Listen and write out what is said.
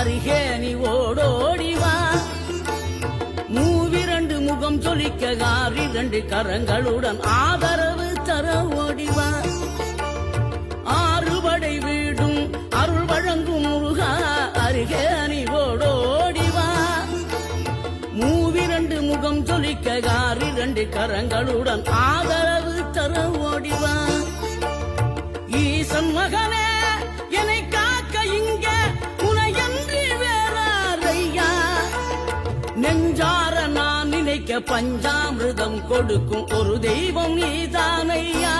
அருகே நீ ஓடோடிவா. மூவிரண்டு முகம் ஜொலிக்க ஆறிரண்டு கரங்களுடன் ஆதரவு தர ஓடிவா. ஆறுபடை வீடும் அருள் வழங்கும் முருகா அருகே நீ ஓடோடிவா. மூவிரண்டு முகம் ஜொலிக்க ஆறிரண்டு கரங்களுடன் ஆதரவு தர ஓடிவா. ஈசன் மகனே என்னை காக்க இங்க உனையன்றி வேறாரையா. நெஞ்சார நான் நினைக்க பஞ்சாமிர்தம் கொடுக்கும் ஒரு தெய்வம் நீதானையா.